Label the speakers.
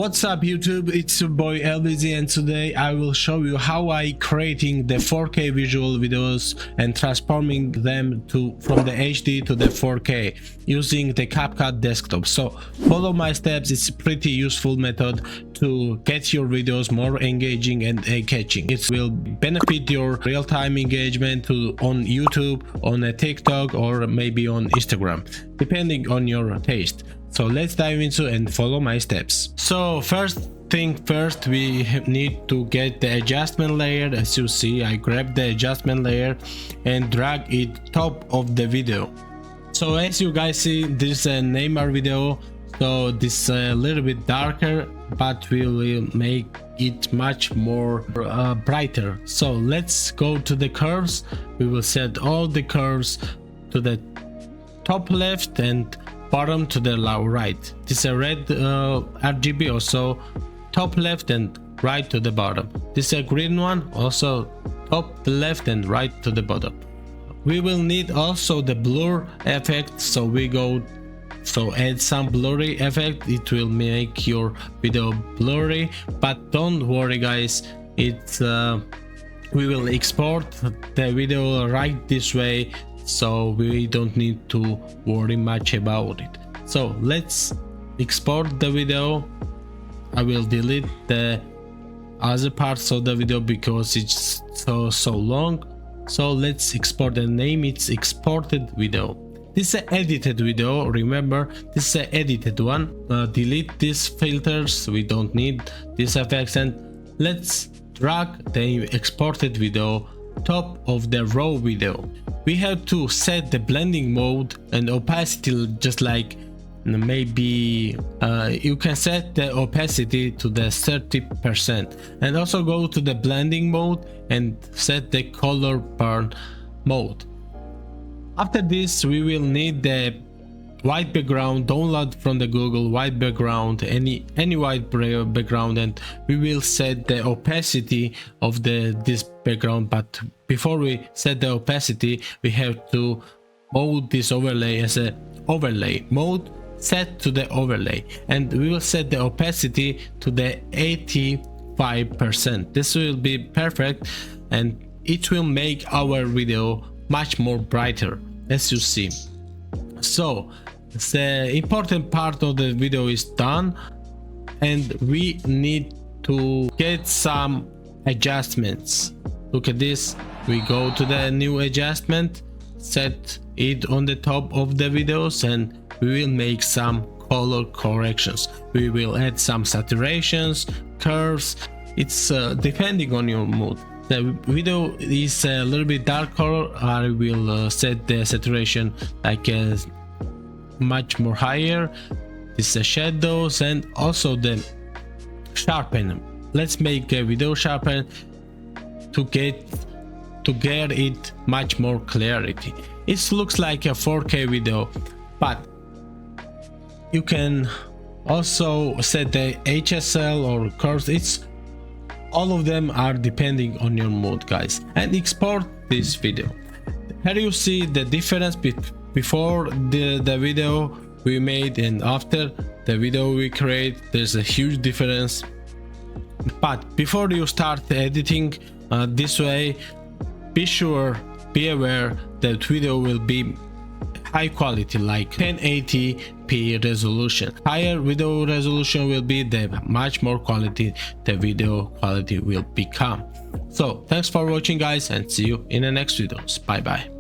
Speaker 1: What's up YouTube, it's your boy LBZ, and today I will show you how I creating the 4K visual videos and transforming them from the HD to the 4K using the CupCut desktop. So follow my steps. It's a pretty useful method to get your videos more engaging and eye-catching. It will benefit your real-time engagement on YouTube, on a TikTok, or maybe on Instagram, depending on your taste. So let's dive into and follow my steps. So first thing first, we need to get the adjustment layer. As you see, I grab the adjustment layer and drag it top of the video. So as you guys see, this is a Neymar video, so this is a little bit darker, but we will make it much more brighter. So let's go to the curves. We will set all the curves to the top left and bottom to the right. This is a red RGB, also top left and right to the bottom. This is a green one, also top left and right to the bottom. We will need also the blur effect, so add some blurry effect. It will make your video blurry, but don't worry guys, we will export the video right this way, so we don't need to worry much about it. So let's export the video. I will delete the other parts of the video because it's so long. So let's export the name. It's exported video. This is an edited video. Remember, this is an edited one. Delete these filters. We don't need these effects, and let's drag the exported video top of the raw video. We have to set the blending mode and opacity, just like maybe you can set the opacity to the 30%, and also go to the blending mode and set the color burn mode. After this, we will need the white background. Download from the Google white background, any white background, and we will set the opacity of this background. But before we set the opacity, we have to mode this overlay as a overlay mode. Set to the overlay, and we will set the opacity to the 85%. This will be perfect, and it will make our video much more brighter, as you see. So the important part of the video is done, and we need to get some adjustments. Look at this. We go to the new adjustment, set it on the top of the videos, and we will make some color corrections. We will add some saturations, curves. It's depending on your mood. The video is a little bit darker. I will set the saturation like much more higher. This is shadows, and also the sharpen. Let's make a video sharpen to get it much more clarity. It looks like a 4K video, but you can also set the HSL or curves. All of them are depending on your mood, guys, and export this video. Here you see the difference before the video we made and after the video we create. There's a huge difference. But before you start editing this way, be aware that video will be high quality, like 1080p resolution. Higher video resolution will be the much more quality the video quality will become. So thanks for watching guys, and see you in the next videos. Bye bye.